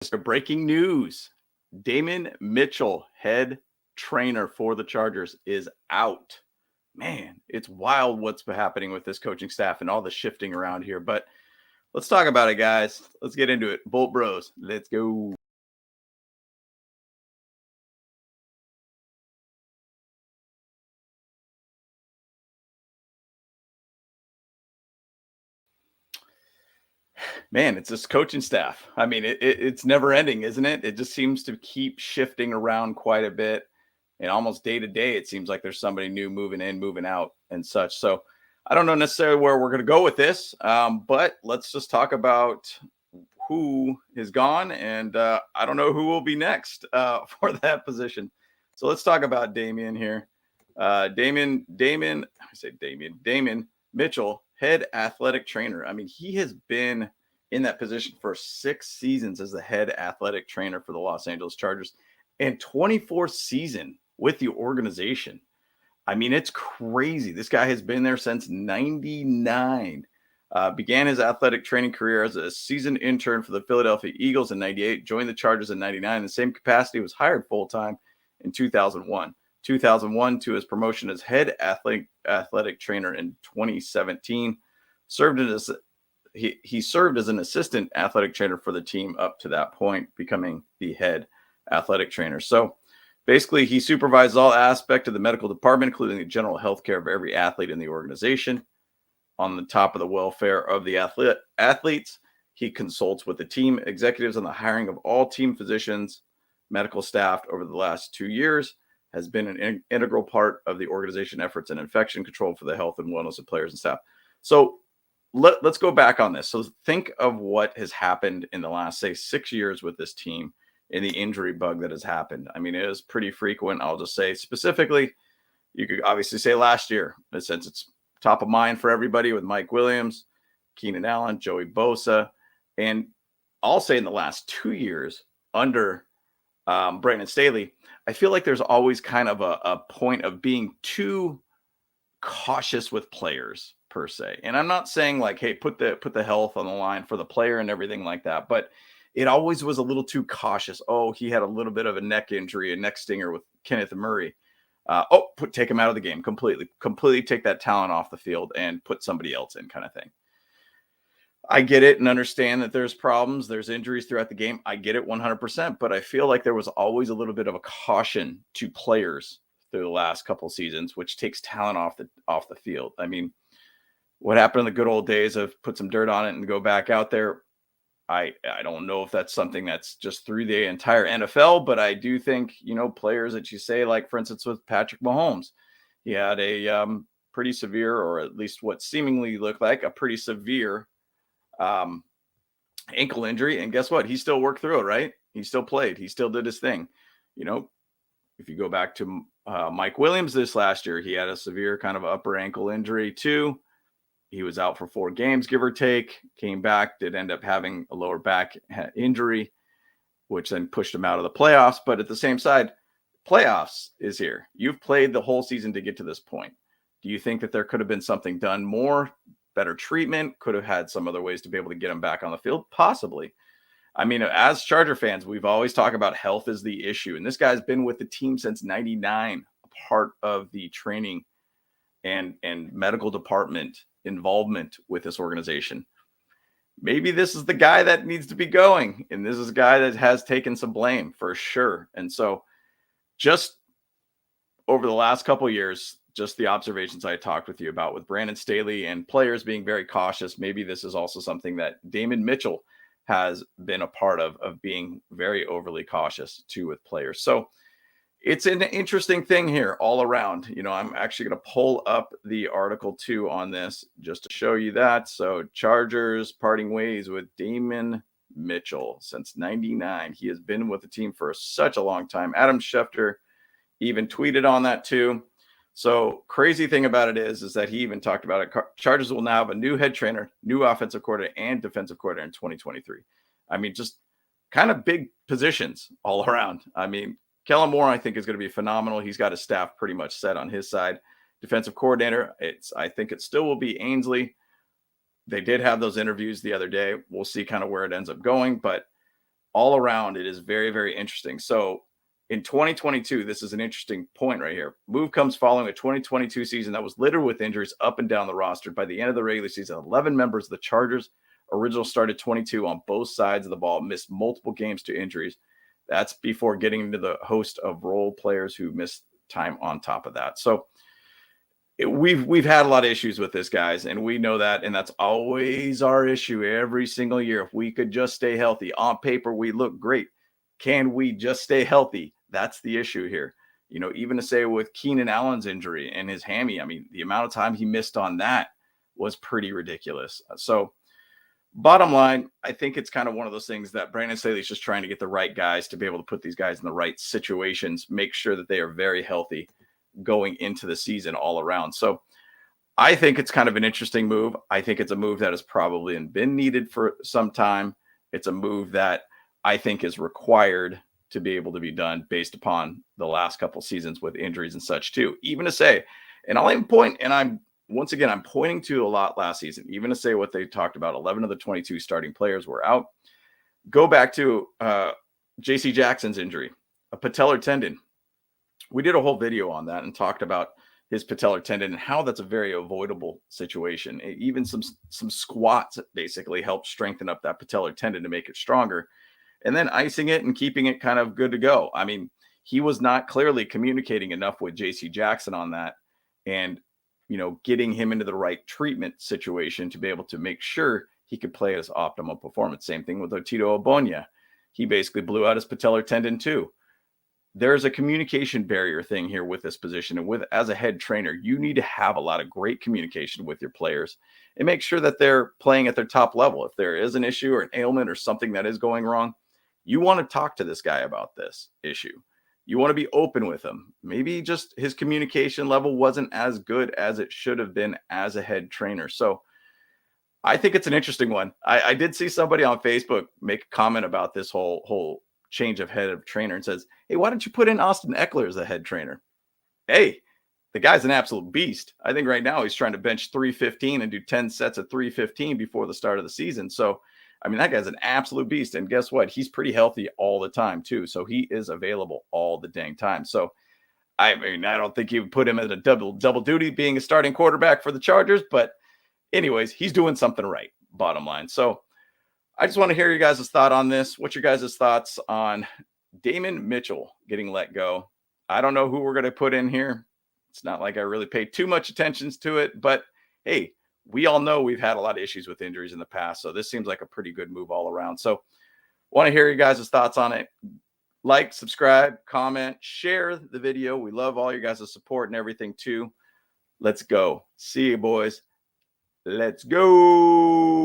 Breaking news. Damon MItchell, head trainer for the Chargers, is out. Man, it's wild what's been happening with this coaching staff and all the shifting around here. But let's talk about it, guys. Let's get into it. Bolt Bros, let's go. Man, it's this coaching staff. I mean, it's never ending, isn't it? It just seems to keep shifting around quite a bit. And almost day to day, it seems like there's somebody new moving in, moving out, and such. So I don't know necessarily where we're going to go with this, but let's just talk about who is gone. And I don't know who will be next for that position. So let's talk about Damien here. Damon MItchell, head athletic trainer. I mean, he has been in that position for 6 seasons as the head athletic trainer for the Los Angeles Chargers and 24th season with the organization. I mean, it's crazy. This guy has been there since 99. Began his athletic training career as a seasoned intern for the Philadelphia Eagles in 98, joined the Chargers in 99. In the same capacity, was hired full-time in 2001. 2001 to his promotion as head athletic trainer in 2017. He served as an assistant athletic trainer for the team up to that point, becoming the head athletic trainer. So basically, he supervises all aspects of the medical department, including the general health care of every athlete in the organization. On the top of the welfare of the athletes, he consults with the team executives on the hiring of all team physicians, medical staff over the last 2 years, has been an integral part of the organization efforts in infection control for the health and wellness of players and staff. So let's go back on this. So think of what has happened in the last, say, 6 years with this team and the injury bug that has happened. I mean, it is pretty frequent. I'll just say specifically, you could obviously say last year, since it's top of mind for everybody with Mike Williams, Keenan Allen, Joey Bosa. And I'll say in the last 2 years under Brandon Staley, I feel like there's always kind of a point of being too cautious with players per se. And I'm not saying like, hey, put the health on the line for the player and everything like that, but it always was a little too cautious. Oh, he had a little bit of a neck injury, a neck stinger with Kenneth Murray. Take him out of the game completely take that talent off the field and put somebody else in, kind of thing. I get it and understand that there's problems, there's injuries throughout the game. I get it 100%, but I feel like there was always a little bit of a caution to players through the last couple of seasons, which takes talent off the field. I mean, what happened in the good old days of put some dirt on it and go back out there? I don't know if that's something that's just through the entire NFL, but I do think, players that you say, like, for instance, with Patrick Mahomes, he had a pretty severe, or at least what seemingly looked like a pretty severe ankle injury. And guess what? He still worked through it, right? He still played. He still did his thing. If you go back to Mike Williams this last year, he had a severe kind of upper ankle injury too. He was out for 4 games, give or take, came back, did end up having a lower back injury, which then pushed him out of the playoffs. But at the same side, playoffs is here. You've played the whole season to get to this point. Do you think that there could have been something done more, better treatment, could have had some other ways to be able to get him back on the field? Possibly. I mean, as Charger fans, we've always talked about health is the issue. And this guy's been with the team since 99, a part of the training and medical department involvement with this organization. Maybe this is the guy that needs to be going. And this is a guy that has taken some blame for sure. And so just over the last couple of years, just the observations I talked with you about with Brandon Staley and players being very cautious, maybe this is also something that Damon MItchell has been a part of being very overly cautious too with players. So it's an interesting thing here all around. I'm actually going to pull up the article too on this just to show you that. So Chargers parting ways with Damon MItchell since 99. He has been with the team for such a long time. Adam Schefter even tweeted on that too. So crazy thing about it is that he even talked about it. Chargers will now have a new head trainer, new offensive coordinator, and defensive coordinator in 2023. I mean, just kind of big positions all around. I mean, Kellen Moore, I think, is going to be phenomenal. He's got his staff pretty much set on his side. Defensive coordinator, I think it still will be Ainsley. They did have those interviews the other day. We'll see kind of where it ends up going. But all around, it is very, very interesting. So in 2022, this is an interesting point right here. Move comes following a 2022 season that was littered with injuries up and down the roster. By the end of the regular season, 11 members of the Chargers' original started 22 on both sides of the ball missed multiple games to injuries. That's before getting into the host of role players who missed time on top of that. So we've had a lot of issues with this, guys, and we know that, and that's always our issue every single year. If we could just stay healthy, on paper we look great. Can we just stay healthy? That's the issue here. You know, even to say with Keenan Allen's injury and his hammy, I mean, the amount of time he missed on that was pretty ridiculous. So bottom line, I think it's kind of one of those things that Brandon Staley's just trying to get the right guys to be able to put these guys in the right situations, make sure that they are very healthy going into the season all around. So I think it's kind of an interesting move. I think it's a move that has probably been needed for some time. It's a move that I think is required to be able to be done based upon the last couple seasons with injuries and such too. Even to say, and I'll even point, and I'm pointing to a lot last season, even to say what they talked about, 11 of the 22 starting players were out. Go back to J.C. Jackson's injury, a patellar tendon. We did a whole video on that and talked about his patellar tendon and how that's a very avoidable situation. Even some squats basically help strengthen up that patellar tendon to make it stronger, and then icing it and keeping it kind of good to go. I mean, he was not clearly communicating enough with J.C. Jackson on that, and getting him into the right treatment situation to be able to make sure he could play at his optimal performance. Same thing with Otito Ogbonnia. He basically blew out his patellar tendon too. There's a communication barrier thing here with this position. And as a head trainer, you need to have a lot of great communication with your players and make sure that they're playing at their top level. If there is an issue or an ailment or something that is going wrong, you want to talk to this guy about this issue. You want to be open with him. Maybe just his communication level wasn't as good as it should have been as a head trainer. So I think it's an interesting one. I did see somebody on Facebook make a comment about this whole change of head of trainer and says, hey, why don't you put in Austin Eckler as the head trainer? Hey, the guy's an absolute beast. I think right now he's trying to bench 315 and do 10 sets of 315 before the start of the season. So, I mean, that guy's an absolute beast. And guess what? He's pretty healthy all the time too. So he is available all the dang time. So, I mean, I don't think you would put him at a double duty being a starting quarterback for the Chargers. But anyways, he's doing something right, bottom line. So I just want to hear you guys' thought on this. What's your guys' thoughts on Damon MItchell getting let go? I don't know who we're going to put in here. It's not like I really pay too much attention to it, but hey, we all know we've had a lot of issues with injuries in the past. So this seems like a pretty good move all around. So want to hear you guys' thoughts on it. Like, subscribe, comment, share the video. We love all your guys' support and everything too. Let's go. See you, boys. Let's go.